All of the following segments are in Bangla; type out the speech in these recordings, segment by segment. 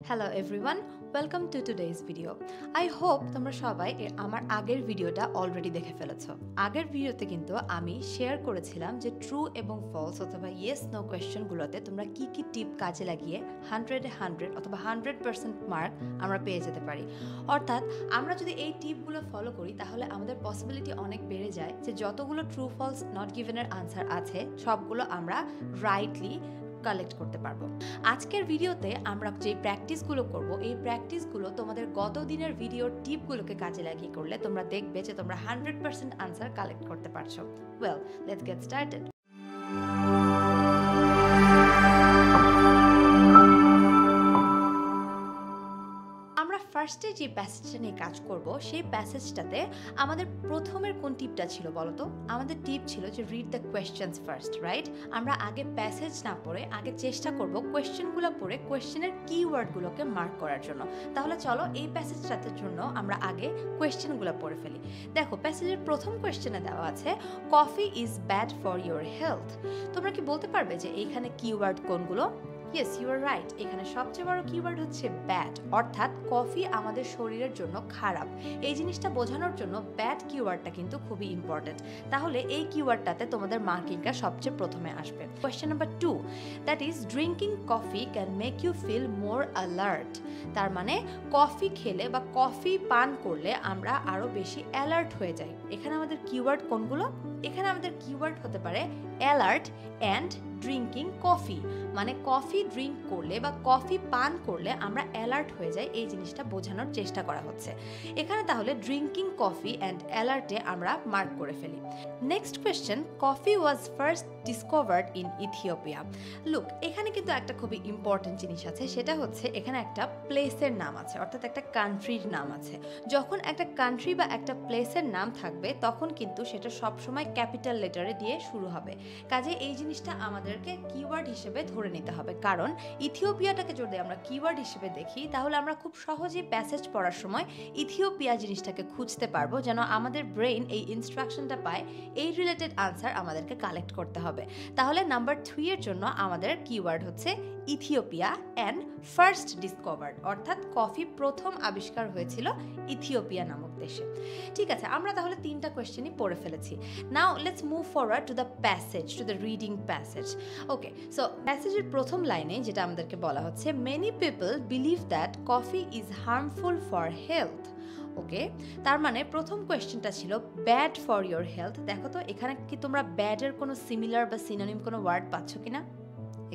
Hello everyone, welcome to today's video. I hope তোমরা সবাই আমার আগের ভিডিওটা অলরেডি দেখে ফেলেছো। আগের ভিডিওতে কিন্তু আমি শেয়ার করেছিলাম যে ট্রু এবং ফলস অথবা ইয়েস নো কোয়েশ্চেনগুলোতে তোমরা কি কি টিপ কাজে লাগিয়ে 100-এ 100 অথবা 100% মার্ক আমরা পেয়ে যেতে পারি। অর্থাৎ আমরা যদি এই টিপগুলো ফলো করি তাহলে আমাদের পসিবিলিটি অনেক বেড়ে যায় যে যতগুলো ট্রু ফলস নট গিভেনের আনসার আছে সবগুলো আমরা রাইটলি কালেক্ট করতে পারবো। আজকের ভিডিওতে আমরা যে প্র্যাকটিসগুলো করব এই প্র্যাকটিসগুলো তোমাদের গত দিনের ভিডিওর টিপগুলোকে কাজে লাগিয়ে করলে তোমরা দেখবে যে তোমরা 100% আনসার কালেক্ট করতে পারছো। Well, let's get started. ফার্স্টে যে প্যাসেজটা নিয়ে কাজ করব সেই প্যাসেজটাতে আমাদের প্রথমের কোন টিপটা ছিল বলো তো? আমাদের টিপ ছিল যে read the questions first, right? আমরা আগে প্যাসেজ না পড়ে আগে চেষ্টা করব কোয়েশ্চেনগুলো পড়ে কোয়েশ্চেনের কিওয়ার্ডগুলোকে মার্ক করার জন্য। তাহলে চলো এই প্যাসেজটার জন্য আমরা আগে কোয়েশ্চেনগুলো পড়ে ফেলি। দেখো, প্যাসেজের প্রথম কোয়েশ্চেনে দেওয়া আছে coffee is bad for your health. তোমরা কি বলতে পারবে যে এইখানে কিওয়ার্ড কোনগুলো? Yes, you are right. এখানে সবচেয়ে বড় কিওয়ার্ড হচ্ছে ব্যাড, অর্থাৎ কফি আমাদের শরীরের জন্য খারাপ। এই জিনিসটা বোঝানোর জন্য ব্যাড কিওয়ার্ডটা কিন্তু খুবই ইম্পর্টেন্ট। তাহলে এই কিওয়ার্ডটাতে তোমাদের মার্কিংটা সবচেয়ে প্রথমে আসবে। Question number 2, that is drinking coffee can make you feel more alert. তার মানে কফি খেলে বা কফি পান করলে আমরা আরও বেশি অ্যালার্ট হয়ে যাই। এখানে আমাদের কিওয়ার্ড কোনগুলো? এখানে আমাদের কিওয়ার্ড হতে পারে অ্যালার্ট অ্যান্ড ড্রিঙ্কিং কফি। মানে কফি ড্রিঙ্ক করলে বা কফি পান করলে আমরা অ্যালার্ট হয়ে যাই, এই জিনিসটা বোঝানোর চেষ্টা করা হচ্ছে এখানে। তাহলে ড্রিঙ্কিং কফি অ্যান্ড অ্যালার্টে আমরা মার্ক করে ফেলি। Next question, coffee was first discovered in Ethiopia. Look, এখানে কিন্তু একটা খুবই ইম্পর্টেন্ট জিনিস আছে, সেটা হচ্ছে এখানে একটা প্লেসের নাম আছে, অর্থাৎ একটা কান্ট্রির নাম আছে। যখন একটা কান্ট্রি বা একটা প্লেসের নাম থাকবে তখন কিন্তু সেটা সবসময় ক্যাপিটাল লেটারে দিয়ে শুরু হবে। কাজে এই জিনিসটা আমাদেরকে কিওয়ার্ড হিসেবে ধরে নিতে হবে, কারণ ইথিওপিয়াটাকে যদি আমরা কিওয়ার্ড হিসেবে দেখি তাহলে আমরা খুব সহজেই প্যাসেজ পড়ার সময় ইথিওপিয়া জিনিসটাকে খুঁজতে পারবো, যেন আমাদের ব্রেইন এই ইনস্ট্রাকশনটা পায় এই রিলেটেড আনসার আমাদেরকে কালেক্ট করতে হবে। তাহলে নাম্বার 3 এর জন্য আমাদের কিওয়ার্ড হচ্ছে ইথিওপিয়া অ্যান্ড ফার্স্ট ডিসকভার্ড, অর্থাৎ কফি প্রথম আবিষ্কার হয়েছিল ইথিওপিয়া নামক দেশে। ঠিক আছে, আমরা তাহলে 3টা কোয়েশ্চেনই পড়ে ফেলেছি। Now let's move forward to the passage, to the reading passage. Okay, so প্যাসেজের প্রথম লাইনে যেটা আমাদেরকে বলা হচ্ছে, many people believe that coffee is harmful for health. Okay, তার মানে প্রথম কোয়েশ্চেনটা ছিল ব্যাড ফর ইয়োর হেলথ। দেখো তো এখানে কি তোমরা ব্যাডের কোনো সিমিলার বা সিনোনিম কোনো ওয়ার্ড পাচ্ছ কিনা?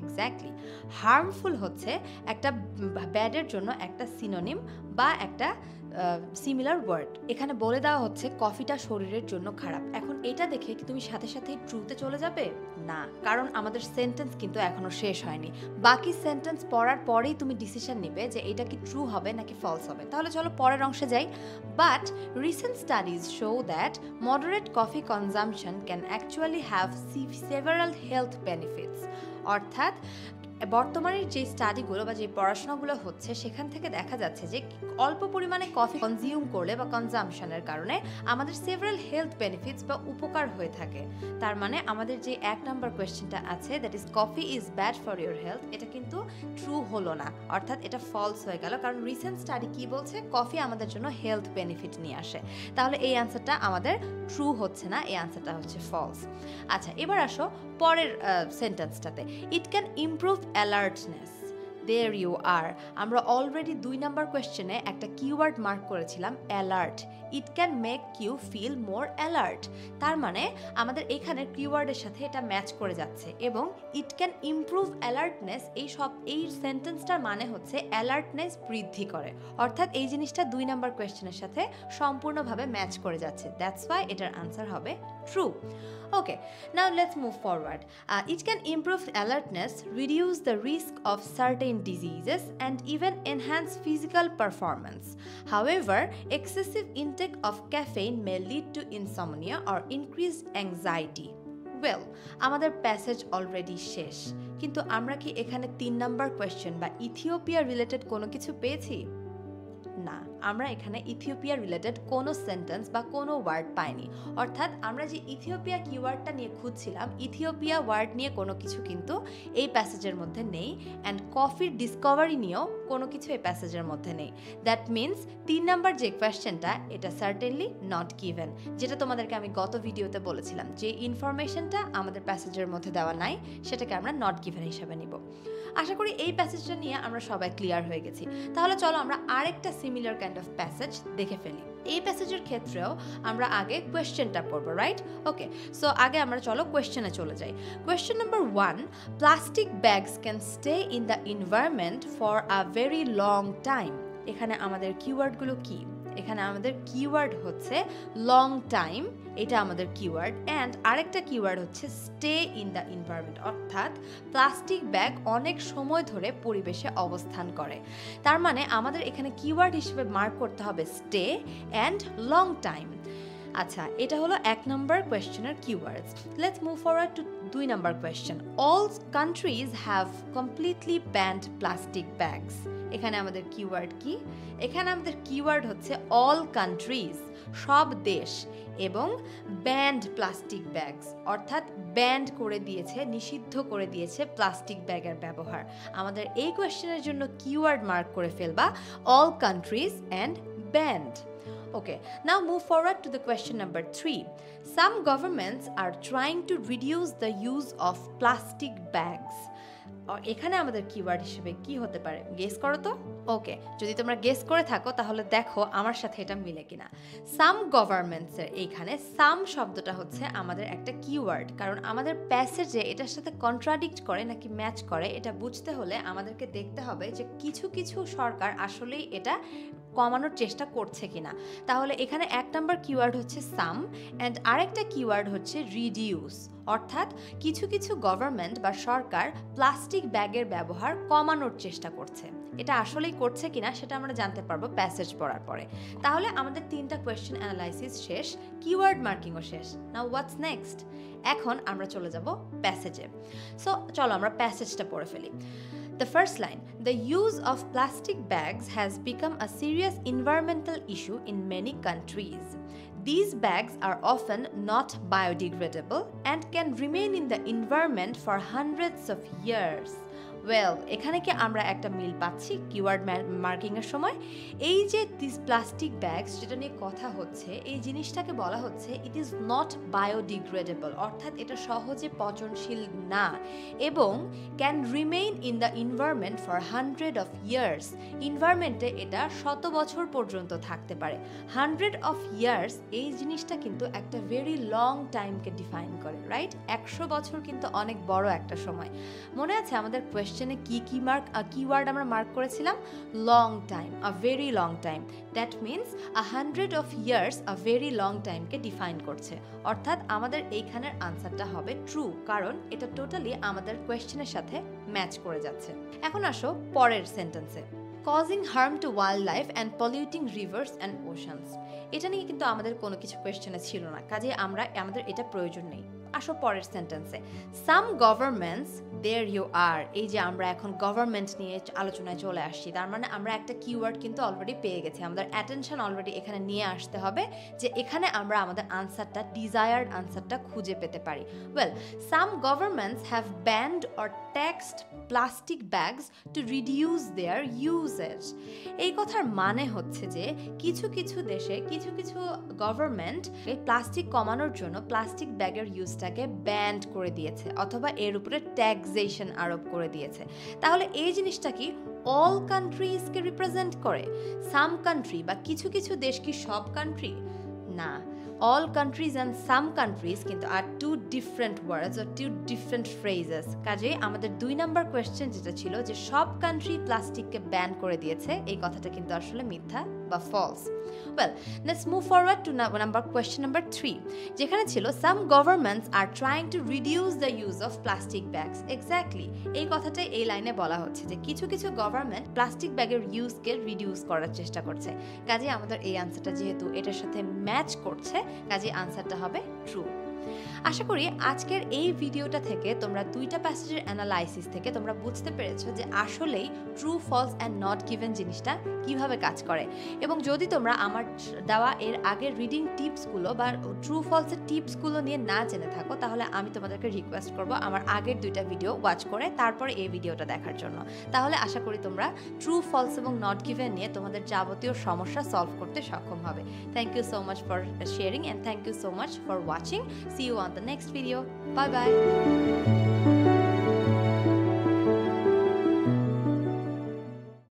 এক্স্যাক্টলি, হার্মফুল হচ্ছে একটা ব্যাডের জন্য একটা সিনোনিম বা একটা সিমিলার ওয়ার্ড। এখানে বলে দেওয়া হচ্ছে কফিটা শরীরের জন্য খারাপ। এখন এটা দেখে কি তুমি সাথে সাথেই ট্রুতে চলে যাবে? না, কারণ আমাদের সেন্টেন্স কিন্তু এখনো শেষ হয়নি। বাকি সেন্টেন্স পড়ার পরেই তুমি ডিসিশন নেবে যে এটা কি ট্রু হবে নাকি ফলস হবে। তাহলে চলো পরের অংশে যাই। But recent studies show that moderate coffee consumption can actually have several health benefits. অর্থাৎ বর্তমানের যে স্টাডিগুলো বা যে পড়াশোনাগুলো হচ্ছে সেখান থেকে দেখা যাচ্ছে যে অল্প পরিমাণে কফি কনজিউম করলে বা কনজাম্পশনের কারণে আমাদের সেভারাল হেলথ বেনিফিটস বা উপকার হয়ে থাকে। তার মানে আমাদের যে 1 নাম্বার কোয়েশ্চেনটা আছে, that is coffee is bad for your health, এটা কিন্তু ট্রু হলো না, অর্থাৎ এটা ফলস হয়ে গেল, কারণ রিসেন্ট স্টাডি কি বলছে? কফি আমাদের জন্য হেলথ বেনিফিট নিয়ে আসে। তাহলে এই আনসারটা আমাদের ট্রু হচ্ছে না, এই আনসারটা হচ্ছে ফলস। আচ্ছা, এবার আসো পরের সেন্টেন্সটাতে, it can improve alertness. There you are. আমরা অলরেডি 2 নাম্বার কোয়েশ্চেনে একটা কিওয়ার্ড মার্ক করেছিলাম alert. It can make you feel more alert. তার মানে আমাদের এখানে কিওয়ার্ডের সাথে এটা ম্যাচ করে যাচ্ছে, এবং ইট ক্যান ইমপ্রুভ অ্যালার্টনেস এই সেন্টেন্সটার মানে হচ্ছে অ্যালার্টনেস বৃদ্ধি করে, অর্থাৎ এই জিনিসটা 2 নাম্বার কোয়েশ্চেনের সাথে সম্পূর্ণভাবে ম্যাচ করে যাচ্ছে। দ্যাটস ওয়াই এটার আনসার হবে true. Okay, now let's move forward. It can improve alertness, reduce the risk of certain diseases, and even enhance physical performance. However, excessive intake of caffeine may lead to insomnia or increased anxiety. Well, আমাদের প্যাসেজ অলরেডি শেষ, কিন্তু আমরা কি এখানে 3 নাম্বার কোয়েশ্চেন বা ইথিওপিয়া রিলেটেড কোনো কিছু পেয়েছি? না, আমরা এখানে ইথিওপিয়া রিলেটেড কোনো সেন্টেন্স বা কোনো ওয়ার্ড পাইনি। অর্থাৎ আমরা যে ইথিওপিয়া কিওয়ার্ডটা নিয়ে খুঁজছিলাম, ইথিওপিয়া ওয়ার্ড নিয়ে কোনো কিছু কিন্তু এই প্যাসেজের মধ্যে নেই, অ্যান্ড কফির ডিসকভারি নিয়েও কোনো কিছু এই প্যাসেজের মধ্যে নেই। দ্যাট মিনস 3 নাম্বার যে কোয়েশ্চেনটা, এটা সার্টেনলি নট গিভেন। যেটা তোমাদেরকে আমি গত ভিডিওতে বলেছিলাম, যে ইনফরমেশনটা আমাদের প্যাসেজের মধ্যে দেওয়া নাই, সেটাকে আমরা নট গিভেন হিসাবে নিব। আশা করি এই প্যাসেজটা নিয়ে আমরা সবাই ক্লিয়ার হয়ে গেছি। তাহলে চলো আমরা আরেকটা সিমিলার কাইন্ড অফ প্যাসেজ দেখে ফেলি। এই প্যাসেজের ক্ষেত্রেও আমরা আগে কোয়েশ্চেনটা পড়বো, রাইট? ওকে, সো আগে আমরা চলো কোয়েশ্চেনে চলে যাই। Question number 1, plastic bags can stay in the environment for a very long time. এখানে আমাদের কিওয়ার্ডগুলো কি? এখানে আমাদের কিওয়ার্ড হচ্ছে লং টাইম, এটা আমাদের কিওয়ার্ড, অ্যান্ড আরেকটা কিওয়ার্ড হচ্ছে স্টে ইন দ্য এনভায়রনমেন্ট, অর্থাৎ প্লাস্টিক ব্যাগ অনেক সময় ধরে পরিবেশে অবস্থান করে। তার মানে আমাদের এখানে কিওয়ার্ড হিসেবে মার্ক করতে হবে স্টে অ্যান্ড লং টাইম। আচ্ছা, এটা হলো 1 নম্বর কোয়েশ্চেনের keywords. Let's move forward to 2 number question. All countries have completely banned plastic bags. এখানে আমাদের কিওয়ার্ড কি? এখানে আমাদের কিওয়ার্ড হচ্ছে অল কান্ট্রিজ, সব দেশ, এবং ব্যান্ড প্লাস্টিক ব্যাগস, অর্থাৎ ব্যান্ড করে দিয়েছে, নিষিদ্ধ করে দিয়েছে প্লাস্টিক ব্যাগের ব্যবহার। আমাদের এই কোয়েশ্চেনের জন্য কিওয়ার্ড মার্ক করে ফেলবা all countries and band. Okay, now move forward to the question number 3. Some governments are trying to reduce the use of plastic bags. এখানে আমাদের কিওয়ার্ড হিসেবে কি হতে পারে? গেস করো তো। ওকে, যদি তোমরা গেস করে থাকো তাহলে দেখো আমার সাথে এটা মিলে কিনা। সাম গভর্নমেন্টসের এইখানে সাম শব্দটা হচ্ছে আমাদের একটা কিওয়ার্ড, কারণ আমাদের প্যাসেজে এটার সাথে কন্ট্রাডিক্ট করে নাকি ম্যাচ করে এটা বুঝতে হলে আমাদেরকে দেখতে হবে যে কিছু কিছু সরকার আসলেই এটা কমানোর চেষ্টা করছে কিনা। তাহলে এখানে 1 নম্বর কিওয়ার্ড হচ্ছে সাম, অ্যান্ড আরেকটা কিওয়ার্ড হচ্ছে রিডিউস, অর্থাৎ কিছু কিছু গভর্নমেন্ট বা সরকার প্লাস্টিক ব্যাগের ব্যবহার কমানোর চেষ্টা করছে। এটা আসলেই করছে কিনা সেটা আমরা জানতে পারবো প্যাসেজ পড়ার পরে। তাহলে আমাদের 3টা কোয়েশ্চেন অ্যানালাইসিস শেষ, কিওয়ার্ড মার্কিংও শেষ। নাও হোয়াটস নেক্সট? এখন আমরা চলে যাব প্যাসেজে। সো চলো আমরা প্যাসেজটা পড়ে ফেলি। The first line, the use of plastic bags has become a serious environmental issue in many countries. These bags are often not biodegradable and can remain in the environment for hundreds of years. Well, এখানে কি আমরা একটা মিল পাচ্ছি কিওয়ার্ড মার্কিংয়ের সময়? এই যে দিস প্লাস্টিক ব্যাগস যেটা নিয়ে কথা হচ্ছে, এই জিনিসটাকে বলা হচ্ছে ইট ইজ নট বায়োডিগ্রেডেবল, অর্থাৎ এটা সহজে পচনশীল না, এবং can remain in the environment for 100 of years। এনভায়রনমেন্টে এটা 100 বছর পর্যন্ত থাকতে পারে। 100 of years এই জিনিসটা কিন্তু একটা ভেরি লং টাইমকে ডিফাইন করে, রাইট? 100 বছর কিন্তু অনেক বড় একটা সময়। মনে আছে আমাদের কোয়েশ্চেনে কি কিওয়ার্ড আমরা মার্ক করেছিলাম? Long time, a very long time. That means 100 of years a very long টাইমকে ডিফাইন করছে, অর্থাৎ আমাদের এইখানের আনসারটা হবে ট্রু, কারণ এটা টোটালি আমাদের কোয়েশ্চেনের সাথে ম্যাচ করে যাচ্ছে। এখন আসো পরের সেন্টেন্সে। Causing harm two wild life and polluting rivers and oceans. এটা নিয়ে কিন্তু আমাদের কোনো কিছু কোয়েশ্চেনে ছিল না, কাজে আমাদের এটা প্রয়োজন নেই। আসো পরের সেন্টেন্সে। সাম গভর্নমেন্টস, দেয়ার ইউ আর। এই যে আমরা এখন গভর্নমেন্ট নিয়ে আলোচনায় চলে আসছি, তার মানে আমরা একটা কিওয়ার্ড কিন্তু অলরেডি পেয়ে গেছি। আমাদের অ্যাটেনশন অলরেডি এখানে নিয়ে আসতে হবে যে এখানে আমরা আমাদের আনসারটা, ডিজায়ার্ড আনসারটা খুঁজে পেতে পারি। Well, some governments have banned or taxed plastic bags to reduce their usage. এই কথার মানে হচ্ছে যে কিছু কিছু দেশে কিছু কিছু গভর্নমেন্ট এই প্লাস্টিক কমানোর জন্য প্লাস্টিক ব্যাগের ইউজটাকে ব্যান্ড করে দিয়েছে, অথবা এর উপরে ট্যাক্সেশন আরোপ করে দিয়েছে। তাহলে এই জিনিসটা কি অল কান্ট্রিজকে রিপ্রেজেন্ট করে? সাম কান্ট্রি বা কিছু কিছু দেশ কি সব কান্ট্রি? না, all countries and some countries কিন্তু are two different words or two different phrases। কাজে আমাদের 2 নাম্বার কোয়েশ্চেন যেটা ছিল যে সব কান্ট্রি প্লাস্টিককে ব্যান করে দিয়েছে, এই কথাটা কিন্তু আসলে মিথ্যা বা false. Well, let's move forward to question number 3, যেখানে ছিল some governments are trying to reduce the use of plastic bags. Exactly এই কথাটাই এই লাইনে বলা হচ্ছে যে কিছু কিছু গভর্নমেন্ট প্লাস্টিক ব্যাগের ইউজকে রিডিউস করার চেষ্টা করছে। কাজে আমাদের এই আনসারটা যেহেতু এটার সাথে ম্যাচ করছে, কাজে আনসারটা হবে ট্রু। আশা করি আজকের এই ভিডিওটা থেকে তোমরা দুইটা প্যাসেজের অ্যানালাইসিস থেকে তোমরা বুঝতে পেরেছো যে আসলেই true false and not given জিনিসটা কিভাবে কাজ করে। এবং যদি তোমরা আমার দেওয়া এর আগের রিডিং টিপসগুলো বা ট্রু ফলসের টিপসগুলো নিয়ে না জেনে থাকো, তাহলে আমি তোমাদেরকে রিকোয়েস্ট করব আমার আগের দুইটা ভিডিও ওয়াচ করে তারপরে এই ভিডিওটা দেখার জন্য। তাহলে আশা করি তোমরা ট্রু ফলস এবং নট গিভেন নিয়ে তোমাদের যাবতীয় সমস্যা সলভ করতে সক্ষম হবে। Thank you so much for sharing and thank you so much for watching. See you on the next video. Bye by.